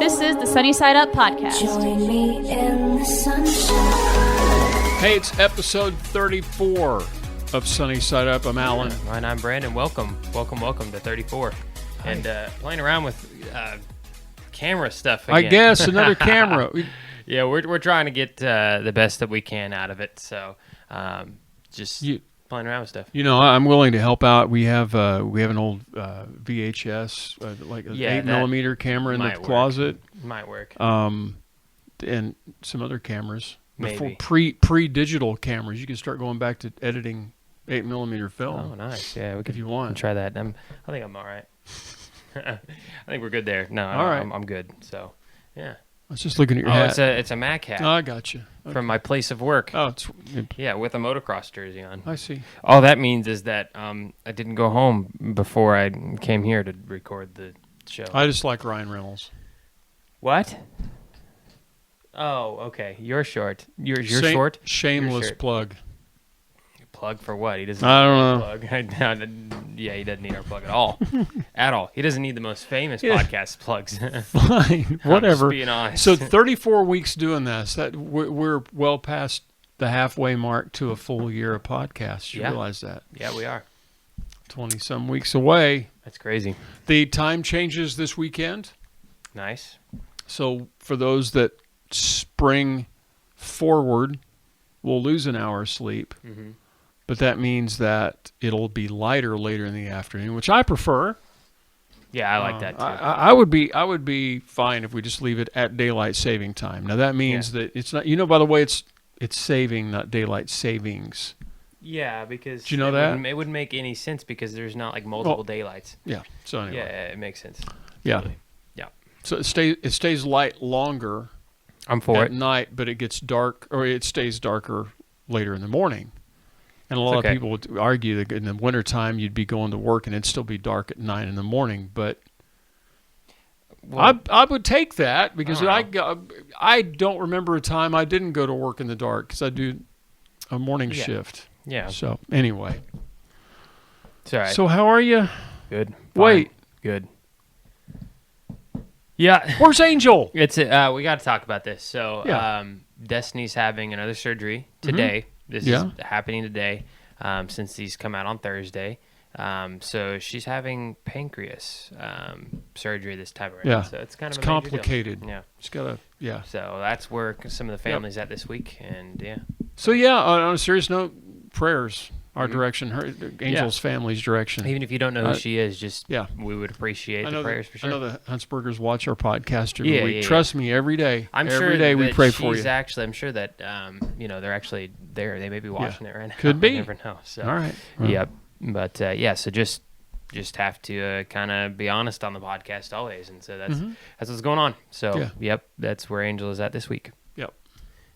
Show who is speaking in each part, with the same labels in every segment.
Speaker 1: This is the Sunny Side Up podcast.
Speaker 2: Join me in the sunshine.
Speaker 3: Hey, it's episode 34 of Sunny Side Up. I'm Alan.
Speaker 4: And I'm Brandon. Welcome to 34.
Speaker 3: Hi.
Speaker 4: And playing around with camera stuff again.
Speaker 3: I guess another camera.
Speaker 4: Yeah, we're trying to get the best that we can out of it. So just playing around with stuff.
Speaker 3: You know, I'm willing to help out. We have an old VHS, like an 8mm camera in the closet.
Speaker 4: Might work.
Speaker 3: And some other cameras.
Speaker 4: Maybe.
Speaker 3: Pre-digital cameras. You can start going back to editing 8mm film.
Speaker 4: Oh, nice. Yeah, we could
Speaker 3: if you want.
Speaker 4: try that. I think I'm all right. I think we're good there. No,
Speaker 3: all right.
Speaker 4: I'm good. So, yeah.
Speaker 3: I was just looking at your hat.
Speaker 4: It's a Mac hat.
Speaker 3: Oh, I got you. Okay.
Speaker 4: From my place of work.
Speaker 3: Oh,
Speaker 4: yeah, with a motocross jersey on.
Speaker 3: I see.
Speaker 4: All that means is that I didn't go home before I came here to record the show.
Speaker 3: I just like Ryan Reynolds.
Speaker 4: What? Oh, okay. You're short. You're short?
Speaker 3: Shameless
Speaker 4: short.
Speaker 3: plug.
Speaker 4: Plug for what? He doesn't
Speaker 3: I don't
Speaker 4: need
Speaker 3: know.
Speaker 4: our plug. Yeah, he doesn't need our plug at all. At all. He doesn't need the most famous podcast plugs.
Speaker 3: Fine. Whatever.
Speaker 4: I'm just being honest.
Speaker 3: So 34 weeks doing this. That we're well past the halfway mark to a full year of podcasts. You realize that?
Speaker 4: Yeah, we are.
Speaker 3: 20-some weeks away.
Speaker 4: That's crazy.
Speaker 3: The time changes this weekend.
Speaker 4: Nice.
Speaker 3: So for those that spring forward, we'll lose an hour of sleep.
Speaker 4: Mm-hmm.
Speaker 3: But that means that it'll be lighter later in the afternoon, which I prefer.
Speaker 4: Yeah, I like that too.
Speaker 3: I would be fine if we just leave it at daylight saving time. Now that means that it's not. You know, by the way, it's saving, not daylight savings.
Speaker 4: Yeah, because
Speaker 3: do you know that
Speaker 4: it wouldn't make any sense because there's not like multiple daylights.
Speaker 3: Yeah. So anyway.
Speaker 4: Yeah, it makes sense.
Speaker 3: Yeah.
Speaker 4: Really. Yeah.
Speaker 3: So it stays light longer.
Speaker 4: I'm for
Speaker 3: at night, but it gets dark, or it stays darker later in the morning. And a lot of people would argue that in the wintertime you'd be going to work and it'd still be dark at 9 in the morning. But I would take that because I don't remember a time I didn't go to work in the dark because I do a morning shift.
Speaker 4: Yeah.
Speaker 3: So anyway.
Speaker 4: It's all right.
Speaker 3: So how are you?
Speaker 4: Good. Fine.
Speaker 3: Wait.
Speaker 4: Good. Yeah.
Speaker 3: Where's Angel?
Speaker 4: It's we got to talk about this. So Destiny's having another surgery today. Mm-hmm. This is happening today since these come out on Thursday. So she's having pancreas surgery this time around.
Speaker 3: Yeah.
Speaker 4: So it's kind of
Speaker 3: complicated.
Speaker 4: Yeah.
Speaker 3: She's got
Speaker 4: So that's where some of the family's at this week, and yeah.
Speaker 3: So on a serious note, prayers. Our direction, Angel's family's direction.
Speaker 4: Even if you don't know who she is, we would appreciate the prayers for sure.
Speaker 3: I know the Huntsburgers watch our podcast every week.
Speaker 4: Yeah.
Speaker 3: Trust me, every day.
Speaker 4: Every
Speaker 3: day we pray for you.
Speaker 4: I'm sure that they're actually there. They may be watching it right now.
Speaker 3: Could be.
Speaker 4: You never know. So,
Speaker 3: all right.
Speaker 4: Yep. But so just have to kind of be honest on the podcast always, and so that's what's going on. So that's where Angel is at this week.
Speaker 3: Yep.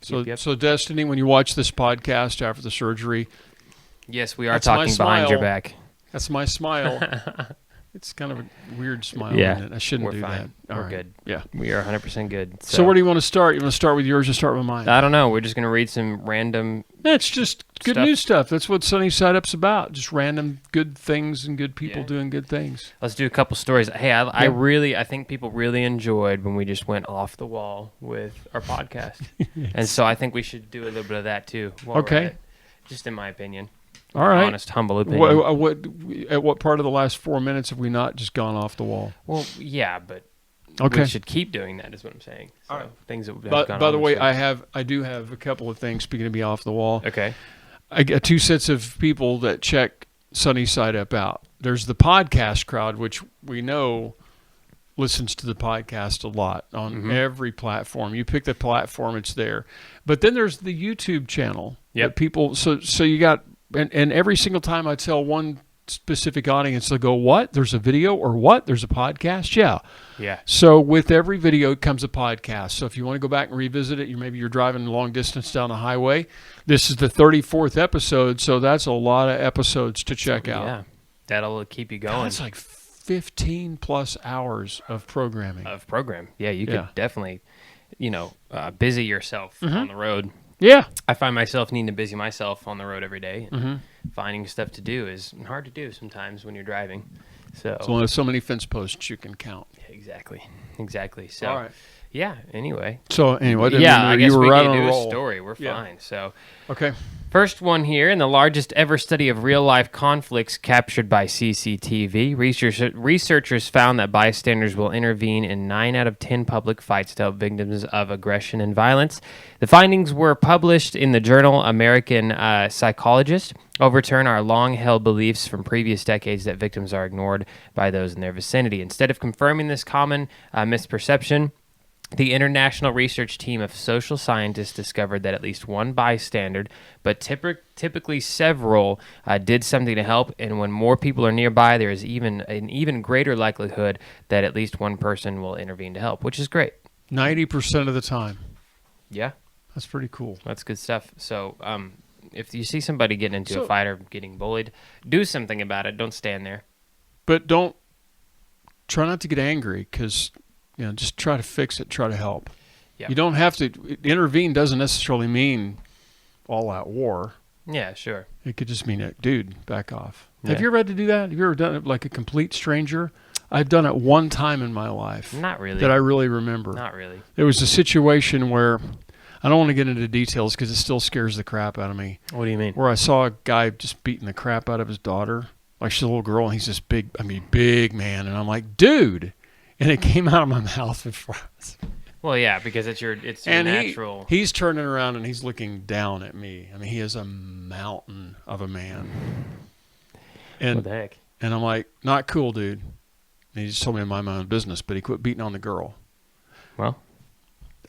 Speaker 3: So Destiny, when you watch this podcast after the surgery.
Speaker 4: Yes, we are talking behind your back.
Speaker 3: That's my smile. It's kind of a weird smile.
Speaker 4: Yeah,
Speaker 3: isn't it? I shouldn't do
Speaker 4: fine.
Speaker 3: that.
Speaker 4: We're good.
Speaker 3: Yeah.
Speaker 4: We are 100% good.
Speaker 3: So where do you want to start? You want to start with yours or start with mine?
Speaker 4: I don't know. We're just going to read some random
Speaker 3: It's just good news stuff. That's what Sunny Side Up's about. Just random good things and good people doing good things.
Speaker 4: Let's do a couple stories. Hey, I think people really enjoyed when we just went off the wall with our podcast. And so I think we should do a little bit of that too.
Speaker 3: Okay.
Speaker 4: Just in my opinion.
Speaker 3: All right.
Speaker 4: Honest, humble opinion.
Speaker 3: At what part of the last 4 minutes have we not just gone off the wall?
Speaker 4: Well, yeah, but
Speaker 3: we
Speaker 4: should keep doing that is what I'm saying. So
Speaker 3: all right.
Speaker 4: Things that have gone on.
Speaker 3: By the way, I do have a couple of things, speaking of be off the wall.
Speaker 4: Okay.
Speaker 3: I got two sets of people that check Sunny Side Up out. There's the podcast crowd, which we know listens to the podcast a lot on every platform. You pick the platform, it's there. But then there's the YouTube channel.
Speaker 4: Yep.
Speaker 3: People. So you got. And every single time I tell one specific audience, they'll go, what? There's a video or what? There's a podcast? Yeah. So with every video comes a podcast. So if you want to go back and revisit it, maybe you're driving long distance down the highway. This is the 34th episode, so that's a lot of episodes to check out.
Speaker 4: Yeah, that'll keep you going.
Speaker 3: That's like 15 plus hours of programming.
Speaker 4: Yeah, you could definitely, busy yourself on the road.
Speaker 3: Yeah.
Speaker 4: I find myself needing to busy myself on the road every day. Finding stuff to do is hard to do sometimes when you're driving. So
Speaker 3: there's only so many fence posts you can count.
Speaker 4: Exactly. So,
Speaker 3: all right.
Speaker 4: Yeah. Anyway.
Speaker 3: I guess
Speaker 4: we
Speaker 3: were right
Speaker 4: can
Speaker 3: on
Speaker 4: do
Speaker 3: a roll.
Speaker 4: A story. We're fine. So,
Speaker 3: okay.
Speaker 4: First one here, in the largest ever study of real-life conflicts captured by CCTV, researchers found that bystanders will intervene in 9 out of 10 public fights to help victims of aggression and violence. The findings were published in the journal American Psychologist, overturn our long-held beliefs from previous decades that victims are ignored by those in their vicinity. Instead of confirming this common misperception, the international research team of social scientists discovered that at least one bystander, but typically several, did something to help, and when more people are nearby, there is an even greater likelihood that at least one person will intervene to help, which is great.
Speaker 3: 90% of the time.
Speaker 4: Yeah.
Speaker 3: That's pretty cool.
Speaker 4: That's good stuff. So if you see somebody getting into a fight or getting bullied, do something about it. Don't stand there.
Speaker 3: But try not to get angry, because... just try to fix it, try to help. Yep. You don't have to intervene. Doesn't necessarily mean all-out war.
Speaker 4: Yeah, sure.
Speaker 3: It could just mean, dude, back off. Yeah. Have you ever had to do that? Have you ever done it like a complete stranger? I've done it one time in my life.
Speaker 4: Not really.
Speaker 3: That I really remember.
Speaker 4: Not really.
Speaker 3: There was a situation where, I don't want to get into details because it still scares the crap out of me.
Speaker 4: What do you mean?
Speaker 3: Where I saw a guy just beating the crap out of his daughter. Like, she's a little girl, and he's this big man. And I'm like, dude. And it came out of my mouth before I was...
Speaker 4: Well, yeah, because it's your natural...
Speaker 3: He's turning around and he's looking down at me. I mean, he is a mountain of a man. And,
Speaker 4: what the heck?
Speaker 3: And I'm like, not cool, dude. And he just told me to mind my own business, but he quit beating on the girl.
Speaker 4: Well...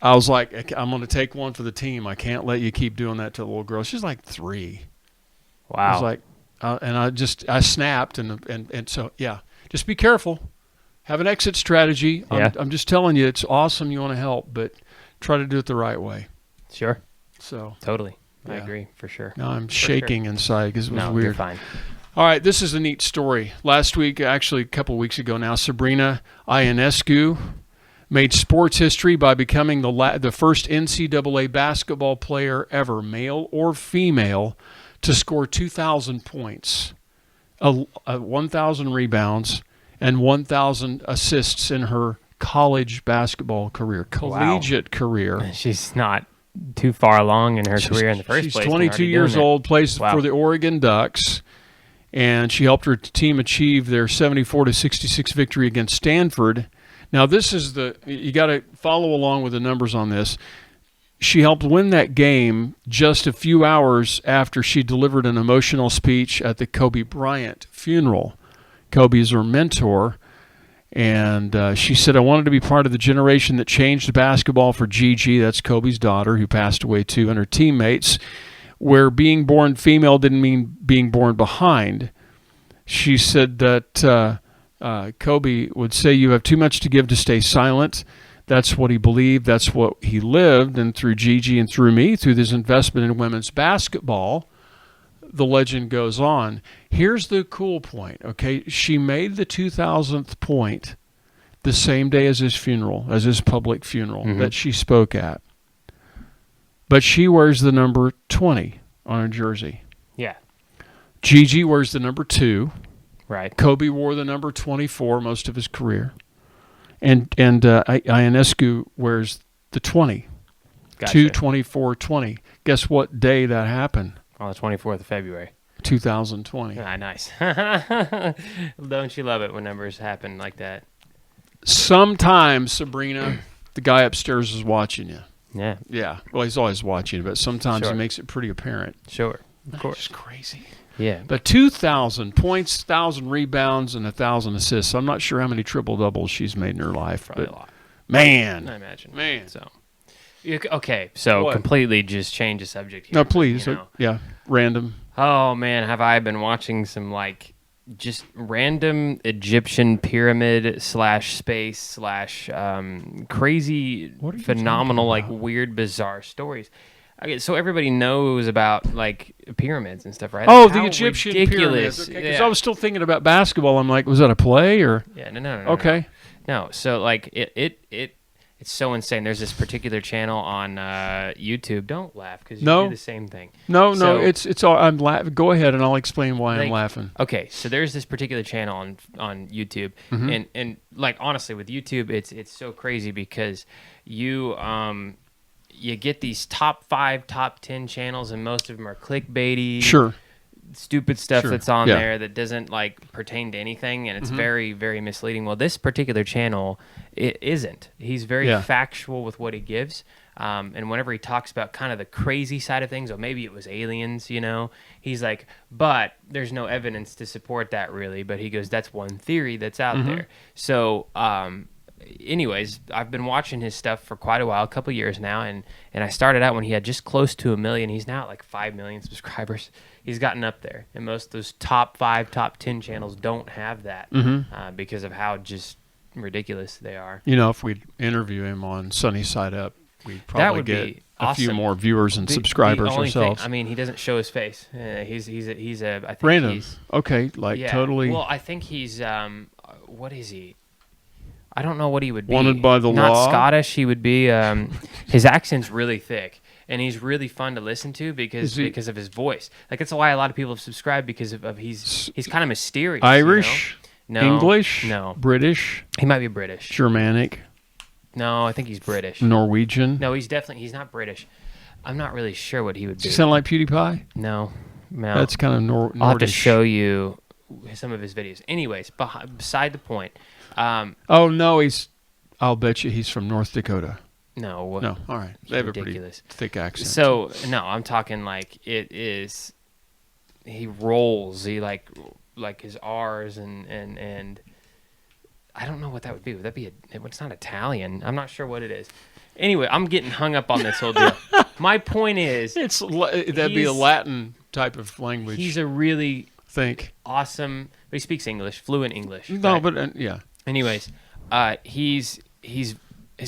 Speaker 3: I was like, I'm going to take one for the team. I can't let you keep doing that to the little girl. She's like 3.
Speaker 4: Wow.
Speaker 3: I was like... and I snapped, and so, yeah. Just be careful. Have an exit strategy.
Speaker 4: Yeah.
Speaker 3: I'm just telling you, it's awesome. You want to help, but try to do it the right way.
Speaker 4: Sure.
Speaker 3: So
Speaker 4: totally,
Speaker 3: yeah.
Speaker 4: I agree for sure.
Speaker 3: Now I'm shaking inside because it was weird.
Speaker 4: You're fine.
Speaker 3: All right, this is a neat story. Last week, actually a couple weeks ago now, Sabrina Ionescu made sports history by becoming the first NCAA basketball player ever, male or female, to score 2,000 points, 1,000 rebounds, and 1,000 assists in her college basketball career, collegiate career.
Speaker 4: She's not too far along in her career in the first place.
Speaker 3: She's 22 years old, plays for the Oregon Ducks, and she helped her team achieve their 74-66 victory against Stanford. Now, this is you got to follow along with the numbers on this. She helped win that game just a few hours after she delivered an emotional speech at the Kobe Bryant funeral. Kobe is her mentor, and she said, I wanted to be part of the generation that changed basketball for Gigi, that's Kobe's daughter, who passed away too, and her teammates, where being born female didn't mean being born behind. She said that Kobe would say, you have too much to give to stay silent. That's what he believed. That's what he lived. And through Gigi and through me, through this investment in women's basketball, the legend goes on. Here's the cool point, okay? She made the 2,000th point the same day as his funeral, as his public funeral that she spoke at. But she wears the number 20 on her jersey.
Speaker 4: Yeah.
Speaker 3: Gigi wears the number 2.
Speaker 4: Right.
Speaker 3: Kobe wore the number 24 most of his career. And Ionescu wears the 20.
Speaker 4: Gotcha.
Speaker 3: 2/24/20. Guess what day that happened?
Speaker 4: On the 24th of February.
Speaker 3: 2020.
Speaker 4: Ah, nice. Don't you love it when numbers happen like that?
Speaker 3: Sometimes, Sabrina, the guy upstairs is watching you.
Speaker 4: Yeah.
Speaker 3: Yeah. Well, he's always watching, but sometimes he makes it pretty apparent.
Speaker 4: Sure. Of course.
Speaker 3: It's crazy.
Speaker 4: Yeah.
Speaker 3: But 2,000 points, 1,000 rebounds, and 1,000 assists. I'm not sure how many triple-doubles she's made in her life.
Speaker 4: Probably
Speaker 3: but
Speaker 4: a lot.
Speaker 3: Man.
Speaker 4: I imagine.
Speaker 3: Man.
Speaker 4: So. Okay, so
Speaker 3: what?
Speaker 4: Completely just change the subject here.
Speaker 3: No, please.
Speaker 4: You know.
Speaker 3: Yeah, random.
Speaker 4: Oh, man, have I been watching some, just random Egyptian pyramid / space / crazy, phenomenal, weird, bizarre stories. Okay, so everybody knows about, pyramids and stuff, right?
Speaker 3: Oh,
Speaker 4: How
Speaker 3: the Egyptian
Speaker 4: ridiculous.
Speaker 3: pyramids. Because I was still thinking about basketball. I'm like, was that a play or?
Speaker 4: Yeah, no.
Speaker 3: Okay.
Speaker 4: No, so, It's so insane. There's this particular channel on YouTube. Don't laugh because you do the same thing.
Speaker 3: No, it's all. I'm laughing. Go ahead, and I'll explain why I'm laughing.
Speaker 4: Okay, so there's this particular channel on YouTube, and like honestly, with YouTube, it's so crazy because you get these top 5, top 10 channels, and most of them are clickbaity.
Speaker 3: Sure.
Speaker 4: Stupid stuff that's on there that doesn't like pertain to anything, and it's very, very misleading. Well, this particular channel, it isn't. He's very factual with what he gives, and whenever he talks about kind of the crazy side of things, or maybe it was aliens, he's like, but there's no evidence to support that really. But he goes, that's one theory that's out there. So, anyways, I've been watching his stuff for quite a while, a couple years now, and I started out when he had just close to 1 million. He's now at like 5 million subscribers. He's gotten up there, and most of those top 5, top 10 channels don't have that because of how just ridiculous they are.
Speaker 3: If we'd interview him on Sunny Side Up, we'd probably get a few more viewers and subscribers ourselves.
Speaker 4: He doesn't show his face. He's I think
Speaker 3: random.
Speaker 4: He's,
Speaker 3: okay, totally.
Speaker 4: Well, I think he's what is he? I don't know what he would be.
Speaker 3: Wanted by the law?
Speaker 4: Not Scottish. He would be. His accent's really thick, and he's really fun to listen to because of his voice. Like that's why a lot of people have subscribed because of he's kind of mysterious.
Speaker 3: Irish,
Speaker 4: no,
Speaker 3: English,
Speaker 4: no,
Speaker 3: British.
Speaker 4: He might be British.
Speaker 3: Germanic.
Speaker 4: No, I think he's British.
Speaker 3: Norwegian.
Speaker 4: No, he's not British. I'm not really sure what he would be.
Speaker 3: Does he sound like PewDiePie?
Speaker 4: No.
Speaker 3: That's kind of Nordish.
Speaker 4: I'll have to show you some of his videos. Anyways, beside the point.
Speaker 3: I'll bet you he's from North Dakota.
Speaker 4: No.
Speaker 3: No, all right. They have
Speaker 4: ridiculous.
Speaker 3: A pretty thick accent.
Speaker 4: So, no, I'm talking like it is, he rolls, he like his R's and I don't know what that would be. Would that be it's not Italian. I'm not sure what it is. Anyway, I'm getting hung up on this whole deal. My point is,
Speaker 3: that'd be a Latin type of language.
Speaker 4: He's a really awesome, but he speaks English, fluent English.
Speaker 3: No,
Speaker 4: right?
Speaker 3: but yeah.
Speaker 4: Anyways, his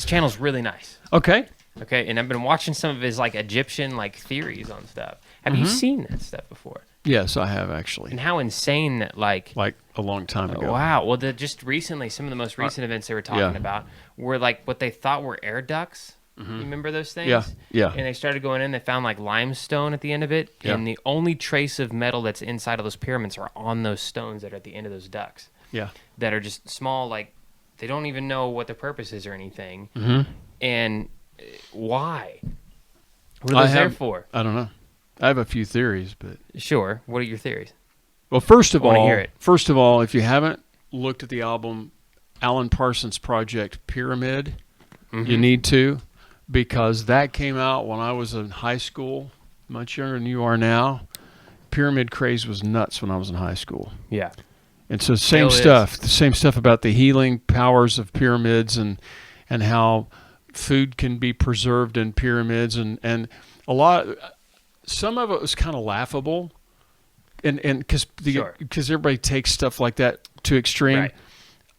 Speaker 4: channel's really nice.
Speaker 3: Okay,
Speaker 4: and I've been watching some of his like Egyptian like theories on stuff. Have you seen that stuff before?
Speaker 3: Yes, I have actually.
Speaker 4: And how insane that like
Speaker 3: a long time ago.
Speaker 4: Wow. Well, just recently, some of the most recent events they were talking about were like what they thought were air ducts. You remember those things?
Speaker 3: Yeah.
Speaker 4: And they started going in. They found like limestone at the end of it, and the only trace of metal that's inside of those pyramids are on those stones that are at the end of those ducts.
Speaker 3: Yeah.
Speaker 4: That are just small, like they don't even know what the purpose is or anything. And why? What are those there for?
Speaker 3: I don't know. I have a few theories, but
Speaker 4: sure. What are your theories?
Speaker 3: Well, first of all, if you haven't looked at the album Alan Parsons Project Pyramid, you need to, because that came out when I was in high school, much younger than you are now. Pyramid craze was nuts when I was in high school.
Speaker 4: Yeah.
Speaker 3: And so the same stuff about the healing powers of pyramids and how food can be preserved in pyramids and some of it was kind of laughable and because everybody takes stuff like that to extreme. Right.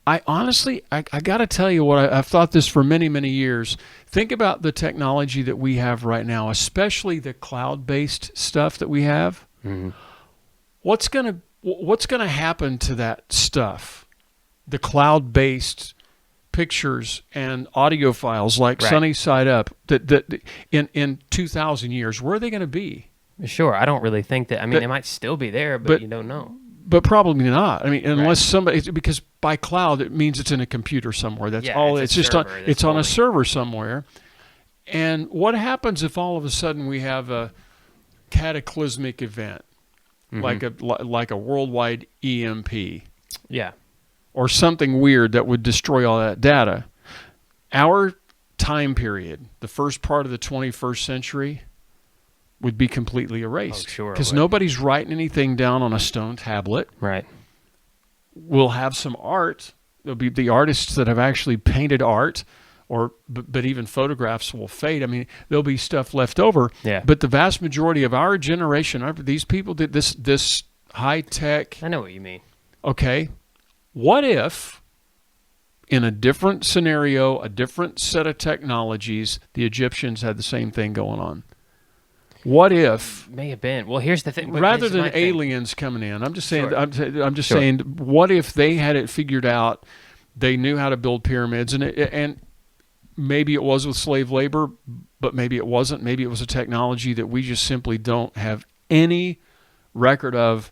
Speaker 3: I honestly got to tell you what I've thought this for many, many years. Think about the technology that we have right now, especially the cloud-based stuff that we have. What's gonna happen to that stuff? The cloud-based pictures and audio files like Sunny Side Up that in 2,000 years, where are they going to be?
Speaker 4: Sure, I don't really think that. I mean, they might still be there, but you don't know.
Speaker 3: But probably not. I mean, unless somebody, because by cloud it means it's in a computer somewhere. That's all. It's just on a server somewhere. And what happens if all of a sudden we have a cataclysmic event, like a worldwide EMP?
Speaker 4: Yeah.
Speaker 3: Or something weird that would destroy all that data. Our time period, the first part of the 21st century, would be completely erased.
Speaker 4: Sure.
Speaker 3: Because nobody's writing anything down on a stone tablet.
Speaker 4: Right.
Speaker 3: We'll have some art. There'll be the artists that have actually painted art, but even photographs will fade. I mean, there'll be stuff left over.
Speaker 4: Yeah.
Speaker 3: But the vast majority of our generation, these people did this high tech.
Speaker 4: I know what you mean.
Speaker 3: Okay. What if, in a different scenario, a different set of technologies, the Egyptians had the same thing going on? What if?
Speaker 4: May have been. Well, here's the thing.
Speaker 3: Rather than aliens coming in, I'm just saying. Sure. I'm just saying. What if they had it figured out? They knew how to build pyramids, and maybe it was with slave labor, but maybe it wasn't. Maybe it was a technology that we just simply don't have any record of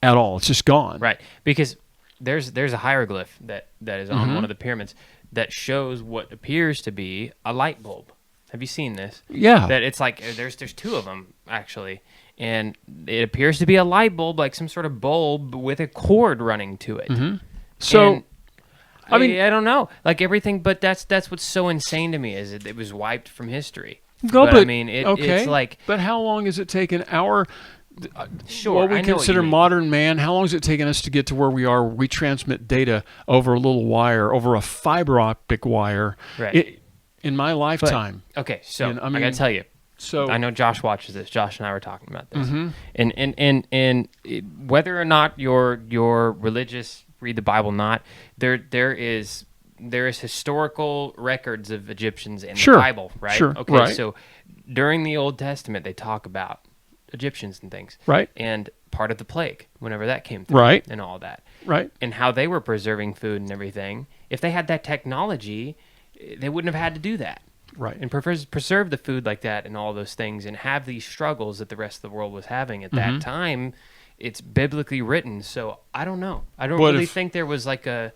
Speaker 3: at all. It's just gone.
Speaker 4: Right. Because there's a hieroglyph that is on one of the pyramids that shows what appears to be a light bulb. Have you seen this?
Speaker 3: Yeah.
Speaker 4: That it's like there's two of them actually, and it appears to be a light bulb, like some sort of bulb with a cord running to it.
Speaker 3: So,
Speaker 4: and I mean, I don't know, like everything, but that's what's so insane to me is it was wiped from history. But I mean, it's like.
Speaker 3: But how long has it taken what we
Speaker 4: I know
Speaker 3: consider
Speaker 4: what you mean.
Speaker 3: modern man? How long has it taken us to get to where we are? We transmit data over a little wire, over a fiber optic wire.
Speaker 4: Right.
Speaker 3: In my lifetime.
Speaker 4: But, okay, so
Speaker 3: I
Speaker 4: I
Speaker 3: mean,
Speaker 4: gotta tell you.
Speaker 3: So
Speaker 4: I know Josh watches this. Josh and I were talking about this, and whether or not you're religious, read the Bible, not there is historical records of Egyptians in the Bible, right?
Speaker 3: Sure.
Speaker 4: Okay,
Speaker 3: right.
Speaker 4: So during the Old Testament, they talk about Egyptians and things,
Speaker 3: right?
Speaker 4: And part of the plague, whenever that came through,
Speaker 3: right,
Speaker 4: and all that,
Speaker 3: right,
Speaker 4: and how they were preserving food and everything. If they had that technology, they wouldn't have had to do that.
Speaker 3: Right.
Speaker 4: And preserve the food like that and all those things and have these struggles that the rest of the world was having at that time. It's biblically written. So I don't know. I don't really think there was like a...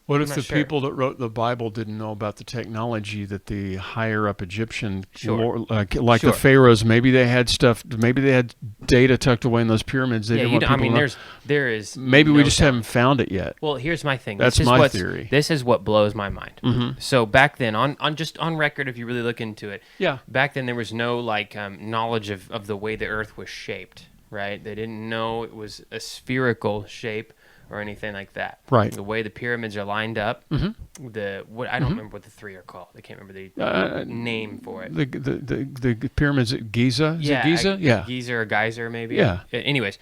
Speaker 3: What if the people that wrote the Bible didn't know about the technology that the higher up Egyptian, the pharaohs, maybe they had stuff, maybe they had data tucked away in those pyramids. They didn't want people to know.
Speaker 4: there is.
Speaker 3: Maybe we just haven't found it yet.
Speaker 4: Well, here's my thing.
Speaker 3: That's my theory.
Speaker 4: This is what blows my mind. So back then, on record, if you really look into it, back then there was no knowledge of the way the Earth was shaped. Right? They didn't know it was a spherical shape or anything like that.
Speaker 3: Right.
Speaker 4: The way the pyramids are lined up, I don't remember what the three are called. I can't remember the name for it.
Speaker 3: The pyramids at Giza? Is it Giza?
Speaker 4: Giza or Geyser, maybe.
Speaker 3: Yeah.
Speaker 4: Anyways,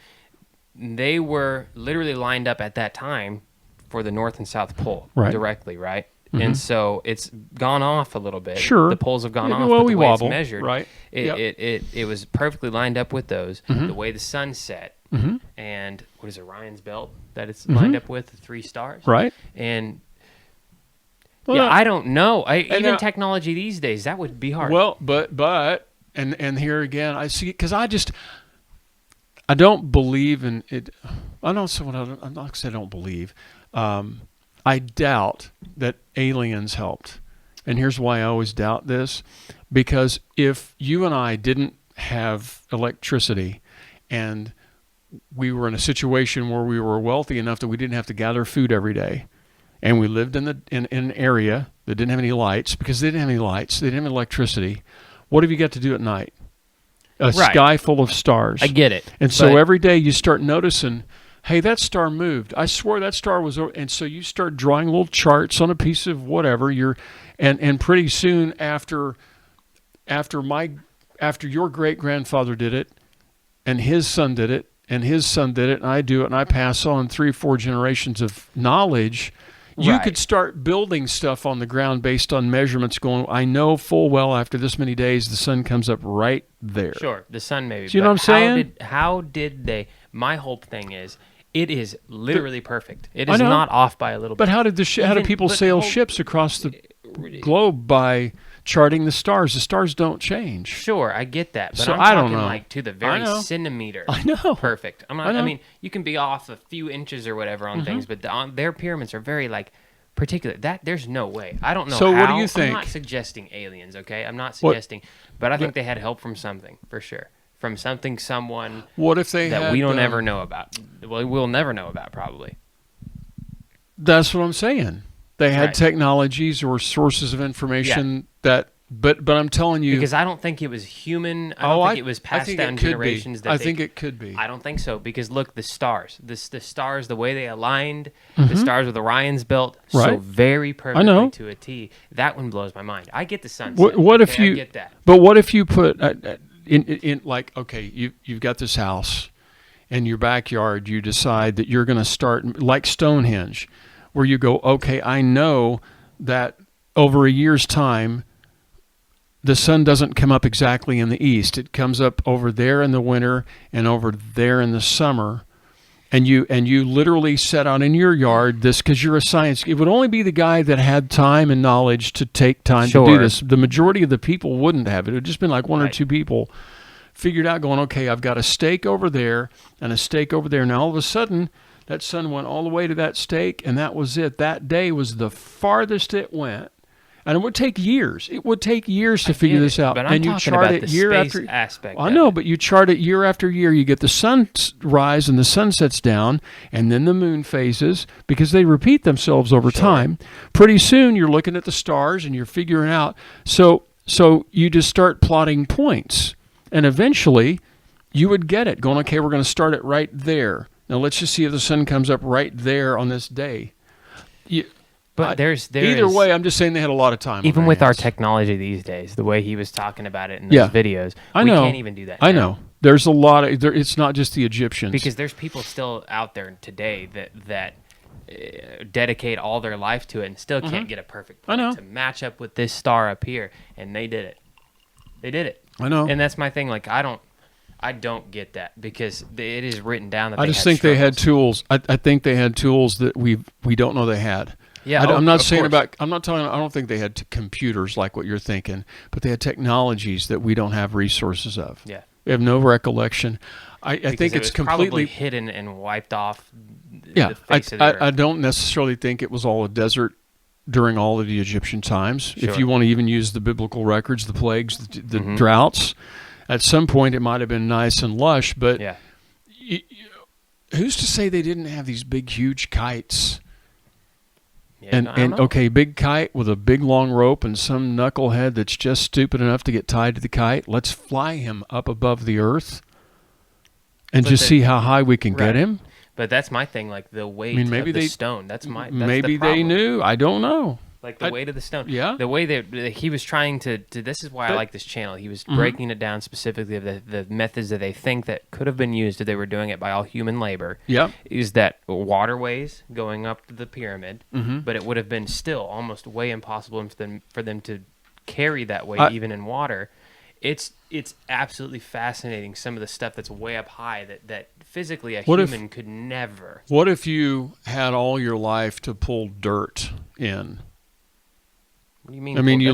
Speaker 4: they were literally lined up at that time for the North and South Pole directly, right? And so it's gone off a little bit.
Speaker 3: Sure.
Speaker 4: The poles have gone off,
Speaker 3: well,
Speaker 4: but
Speaker 3: we
Speaker 4: the way
Speaker 3: wobble,
Speaker 4: it's measured,
Speaker 3: right?
Speaker 4: It was perfectly lined up with those. The way the sun set, and what is Orion's belt that it's lined up with, the 3 stars,
Speaker 3: right?
Speaker 4: And
Speaker 3: well,
Speaker 4: I don't know. Even technology these days, that would be hard.
Speaker 3: Well, but and here again, I see, because I don't believe in it. I'm not saying I don't believe. I doubt that aliens helped. And here's why I always doubt this. Because if you and I didn't have electricity and we were in a situation where we were wealthy enough that we didn't have to gather food every day, and we lived in an area that didn't have any lights, because they didn't have any lights, they didn't have electricity, what have you got to do at night? A sky full of stars.
Speaker 4: I get it.
Speaker 3: And so every day you start noticing, hey, that star moved. I swore that star was over. And so you start drawing little charts on a piece of whatever. And pretty soon after your great grandfather did it, and his son did it, and his son did it, and I do it, and I pass on 3 or 4 generations of knowledge. You could start building stuff on the ground based on measurements going, I know full well after this many days the sun comes up right there.
Speaker 4: Sure, the sun maybe.
Speaker 3: Do you know what I'm saying?
Speaker 4: How did they... My whole thing is, it is literally perfect. It is not off by a little bit.
Speaker 3: But how did people sail ships across the globe? By charting the stars. The stars don't change.
Speaker 4: Sure, I get that. But
Speaker 3: so
Speaker 4: I'm
Speaker 3: I don't
Speaker 4: talking
Speaker 3: know.
Speaker 4: like to the very centimeter.
Speaker 3: I know.
Speaker 4: Perfect. I mean, you can be off a few inches or whatever on things, but their pyramids are very particular. That there's no way. I don't know.
Speaker 3: So
Speaker 4: how.
Speaker 3: What do you think?
Speaker 4: I'm not suggesting aliens, okay? I'm not suggesting, but I think they had help from something for sure. From someone.
Speaker 3: What if they
Speaker 4: that
Speaker 3: had,
Speaker 4: we don't ever know about? Well, we'll never know about probably.
Speaker 3: That's what I'm saying. They had technologies or sources of information that, but I'm telling you,
Speaker 4: because I don't think it was human. I don't think it was passed down generations.
Speaker 3: I think it could be.
Speaker 4: I don't think so, because look, the stars, the stars, the way they aligned, the stars with Orion's belt, so very perfectly to a T. That one blows my mind. I get the sunset.
Speaker 3: What if you?
Speaker 4: I get that.
Speaker 3: But what if you put in like, okay, you've got this house in your backyard. You decide that you're going to start like Stonehenge, where you go, okay, I know that over a year's time, the sun doesn't come up exactly in the east. It comes up over there in the winter and over there in the summer. and you literally set out in your yard this, because you're a science. It would only be the guy that had time and knowledge to take time to do this. The majority of the people wouldn't have it. It would just been like one or two people figured out, going, okay, I've got a stake over there and a stake over there. Now all of a sudden, that sun went all the way to that stake, and that was it. That day was the farthest it went. And it would take years. It would take years to figure this out.
Speaker 4: But I'm talking about the space aspect.
Speaker 3: I know, but you chart it year after year. You get the sunrise and the sun sets down, and then the moon phases, because they repeat themselves over time. Pretty soon, you're looking at the stars and you're figuring out. So you just start plotting points, and eventually, you would get it. Going, okay, we're going to start it right there. Now let's just see if the sun comes up right there on this day.
Speaker 4: But there's
Speaker 3: either way, I'm just saying they had a lot of time.
Speaker 4: Even with our technology these days, the way he was talking about it in those videos, we can't even do that now.
Speaker 3: I know. There's a lot of. It's not just the Egyptians.
Speaker 4: Because there's people still out there today that dedicate all their life to it and still can't get a perfect point to match up with this star up here, and they did it. They did it.
Speaker 3: I know.
Speaker 4: And that's my thing. Like I don't get that, because it is written down that
Speaker 3: I just think they had tools. I think they had tools that we don't know they had.
Speaker 4: Yeah,
Speaker 3: I'm not saying about. I'm not talking. I don't think they had computers like what you're thinking, but they had technologies that we don't have resources of.
Speaker 4: Yeah,
Speaker 3: we have no recollection. I think it's completely
Speaker 4: probably hidden and wiped off.
Speaker 3: Yeah,
Speaker 4: the face of the earth.
Speaker 3: I don't necessarily think it was all a desert during all of the Egyptian times.
Speaker 4: Sure.
Speaker 3: If you want to even use the biblical records, the plagues, the droughts, at some point it might have been nice and lush. But who's to say they didn't have these big, huge kites?
Speaker 4: Yeah,
Speaker 3: and okay, big kite with a big long rope and some knucklehead that's just stupid enough to get tied to the kite. Let's fly him up above the earth and see how high we can get him.
Speaker 4: But that's my thing, like the weight of the stone. That's
Speaker 3: maybe
Speaker 4: the problem.
Speaker 3: They knew. I don't know.
Speaker 4: Like the weight of the stone.
Speaker 3: Yeah.
Speaker 4: The way that he was trying to this is why I like this channel. He was breaking it down specifically of the methods that they think that could have been used if they were doing it by all human labor.
Speaker 3: Yeah.
Speaker 4: Is that waterways going up the pyramid, but it would have been still almost way impossible for them to carry that weight even in water. It's absolutely fascinating, some of the stuff that's way up high that physically a human could never.
Speaker 3: What if you had all your life to pull dirt in?
Speaker 4: What do you mean?
Speaker 3: I mean, you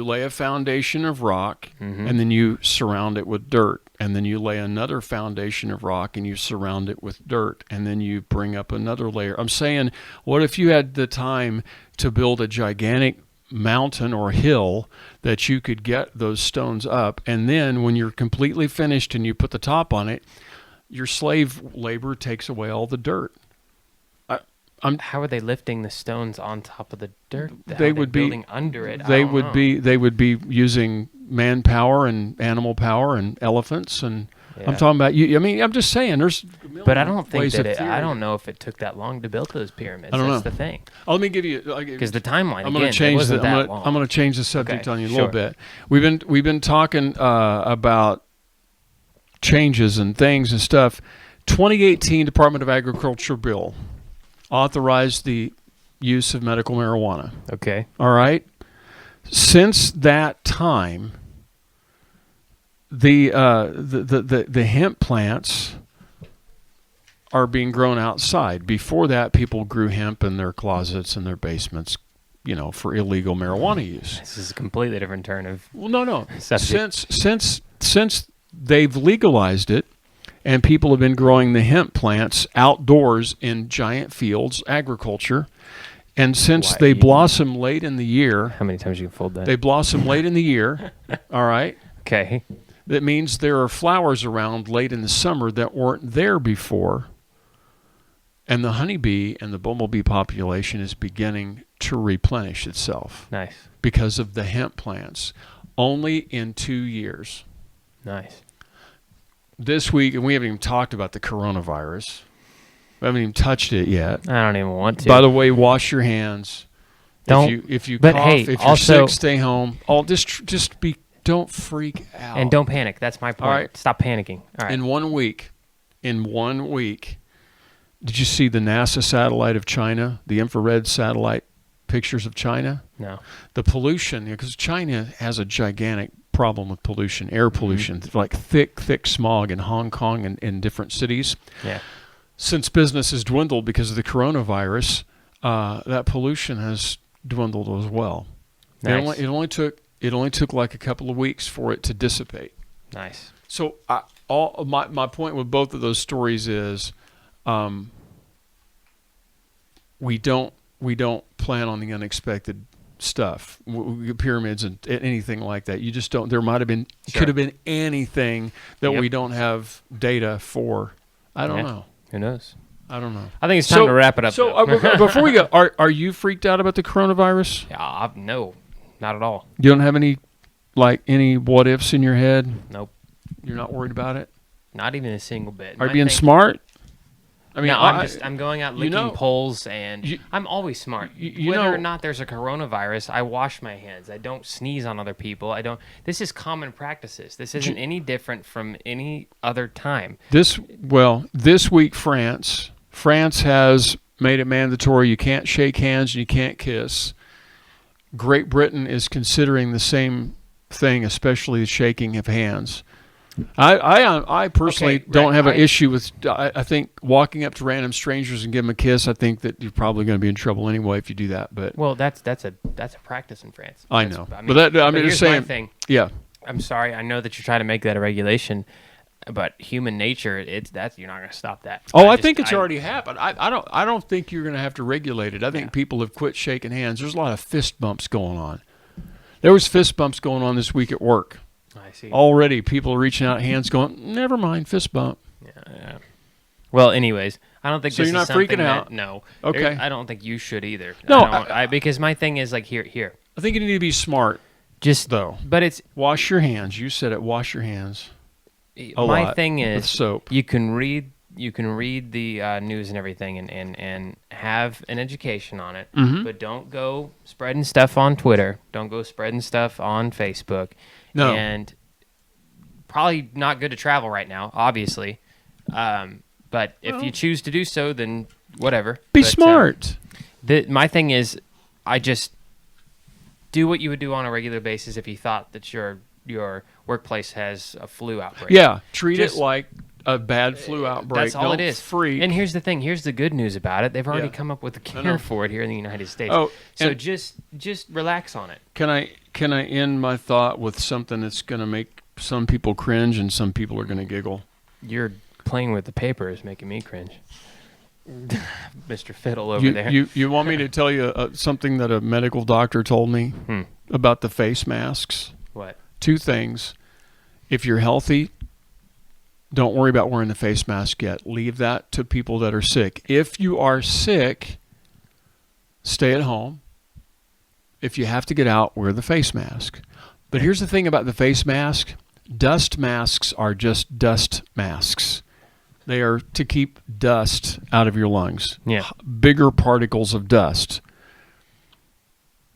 Speaker 3: lay a foundation of rock, and then you surround it with dirt, and then you lay another foundation of rock, and you surround it with dirt, and then you bring up another layer. I'm saying, what if you had the time to build a gigantic mountain or hill that you could get those stones up, and then when you're completely finished and you put the top on it, your slave labor takes away all the dirt.
Speaker 4: How are they lifting the stones on top of the dirt?
Speaker 3: They would be
Speaker 4: building under it.
Speaker 3: They would be using manpower and animal power and elephants and. Yeah. I'm talking about you. I mean, I'm just saying. There's.
Speaker 4: But I don't think that I don't know if it took that long to build those pyramids.
Speaker 3: I don't
Speaker 4: That's
Speaker 3: know.
Speaker 4: the thing.
Speaker 3: Let me give you
Speaker 4: because the timeline.
Speaker 3: I'm going to change the. I'm going to change the subject on you a little bit. We've been talking about changes and things and stuff. 2018 Department of Agriculture bill authorized the use of medical marijuana.
Speaker 4: Okay.
Speaker 3: All right. Since that time, the hemp plants are being grown outside. Before that, people grew hemp in their closets and their basements, for illegal marijuana use.
Speaker 4: This is a completely different turn of.
Speaker 3: Well, no. Since they've legalized it, and people have been growing the hemp plants outdoors in giant fields, agriculture. And since they blossom late in the year...
Speaker 4: How many times you can fold that?
Speaker 3: They blossom late in the year, all right?
Speaker 4: Okay.
Speaker 3: That means there are flowers around late in the summer that weren't there before. And the honeybee and the bumblebee population is beginning to replenish itself.
Speaker 4: Nice.
Speaker 3: Because of the hemp plants. Only in 2 years.
Speaker 4: Nice.
Speaker 3: This week, and we haven't even talked about the coronavirus. We haven't even touched it yet.
Speaker 4: I don't even want to.
Speaker 3: By the way, wash your hands. If you cough, if you're sick, stay home. Don't freak out.
Speaker 4: And don't panic. That's my point.
Speaker 3: All right.
Speaker 4: Stop panicking. All right.
Speaker 3: In 1 week, did you see the NASA satellite of China, the infrared satellite pictures of China?
Speaker 4: No.
Speaker 3: The pollution, because China has a gigantic problem with pollution, air pollution, like thick smog in Hong Kong and in different cities.
Speaker 4: Yeah.
Speaker 3: Since business has dwindled because of the coronavirus, that pollution has dwindled as well.
Speaker 4: Nice.
Speaker 3: It only took like a couple of weeks for it to dissipate.
Speaker 4: Nice.
Speaker 3: So my point with both of those stories is, we don't plan on the unexpected stuff, pyramids and anything like that. You just don't. There might have been, could have been anything that we don't have data for. I don't know.
Speaker 4: Who knows?
Speaker 3: I don't know.
Speaker 4: I think it's time to wrap it up.
Speaker 3: So before we go, are you freaked out about the coronavirus?
Speaker 4: No, not at all.
Speaker 3: You don't have any what ifs in your head?
Speaker 4: Nope.
Speaker 3: You're not worried about it?
Speaker 4: Not even a single bit.
Speaker 3: Are you being smart? I mean,
Speaker 4: no, I'm going out licking poles, and I'm always smart. Whether or not there's a coronavirus, I wash my hands. I don't sneeze on other people. This is common practices. This isn't any different from any other time. This
Speaker 3: week France has made it mandatory. You can't shake hands and you can't kiss. Great Britain is considering the same thing, especially the shaking of hands. I personally don't have an issue with. I think walking up to random strangers and give them a kiss. I think that you're probably going to be in trouble anyway if you do that. But
Speaker 4: that's a practice in France.
Speaker 3: I know, but just saying.
Speaker 4: My thing.
Speaker 3: Yeah,
Speaker 4: I'm sorry. I know that you're trying to make that a regulation, but human nature, you're not going to stop that.
Speaker 3: I think it's already happened. I don't think you're going to have to regulate it. I think people have quit shaking hands. There's a lot of fist bumps going on. There was fist bumps going on this week at work.
Speaker 4: I see.
Speaker 3: Already, people are reaching out, hands going, never mind, fist bump.
Speaker 4: Yeah. Well, anyways, I don't think
Speaker 3: so.
Speaker 4: This
Speaker 3: You're
Speaker 4: is
Speaker 3: not freaking out.
Speaker 4: No.
Speaker 3: Okay.
Speaker 4: I don't think you should either.
Speaker 3: No,
Speaker 4: because my thing is like here.
Speaker 3: I think you need to be smart. But it's
Speaker 4: wash
Speaker 3: your hands. You said it. Wash your hands.
Speaker 4: My thing is
Speaker 3: with soap.
Speaker 4: You can read the news and everything and have an education on it, but don't go spreading stuff on Twitter. Don't go spreading stuff on Facebook.
Speaker 3: No.
Speaker 4: And probably not good to travel right now, obviously. But if you choose to do so, then whatever.
Speaker 3: Be smart.
Speaker 4: My thing is, I just do what you would do on a regular basis if you thought that your workplace has a flu outbreak.
Speaker 3: Yeah, treat it like a bad flu outbreak.
Speaker 4: That's all it is.
Speaker 3: Freak.
Speaker 4: And here's the thing. Here's the good news about it. They've already come up with a cure for it here in the United States. So just relax on it.
Speaker 3: Can I end my thought with something that's going to make some people cringe and some people are going to giggle?
Speaker 4: You're playing with the paper is making me cringe. Mr. Fiddle over there.
Speaker 3: You want me to tell you something that a medical doctor told me about the face masks?
Speaker 4: What?
Speaker 3: 2 things. If you're healthy, don't worry about wearing the face mask yet. Leave that to people that are sick. If you are sick, stay at home. If you have to get out, wear the face mask. But here's the thing about the face mask. Dust masks are just dust masks. They are to keep dust out of your lungs.
Speaker 4: Yeah.
Speaker 3: Bigger particles of dust.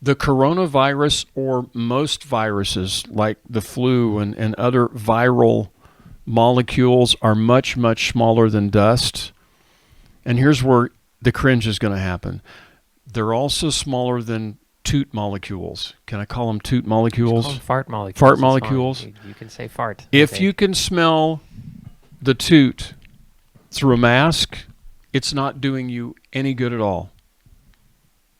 Speaker 3: The coronavirus or most viruses like the flu and other viral molecules are much, much smaller than dust. And here's where the cringe is going to happen. They're also smaller than toot molecules. Can I call them toot molecules?
Speaker 4: Call them fart molecules.
Speaker 3: Fart molecules.
Speaker 4: You can say fart.
Speaker 3: If you can smell the toot through a mask, it's not doing you any good at all.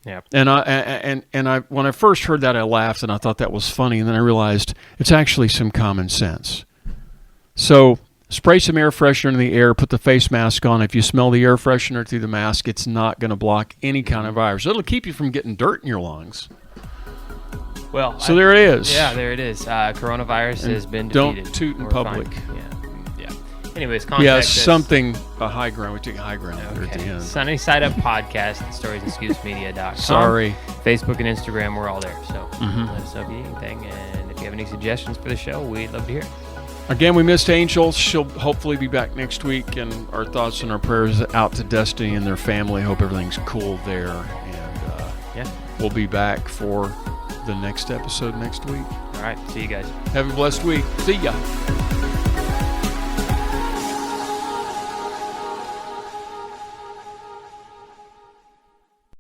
Speaker 4: Yeah.
Speaker 3: And I when I first heard that, I laughed and I thought that was funny, and then I realized it's actually some common sense. So spray some air freshener in the air, put the face mask on. If you smell the air freshener through the mask, it's not going to block any kind of virus. It'll keep you from getting dirt in your lungs.
Speaker 4: Well,
Speaker 3: so there it is.
Speaker 4: Yeah, there it is. Coronavirus has been defeated.
Speaker 3: Don't toot in public.
Speaker 4: Yeah. Anyways, contact us.
Speaker 3: Something, a high ground. We take a high ground there at the end.
Speaker 4: Sunny Side Up Podcast, storiesandscoopsmedia.com.
Speaker 3: Sorry.
Speaker 4: Facebook and Instagram, we're all there. So let us know if you need anything. And if you have any suggestions for the show, we'd love to hear it.
Speaker 3: Again, we missed Angel. She'll hopefully be back next week. And our thoughts and our prayers out to Destiny and their family. Hope everything's cool there. And we'll be back for the next episode next week.
Speaker 4: All right. See you guys.
Speaker 3: Have a blessed week. See ya.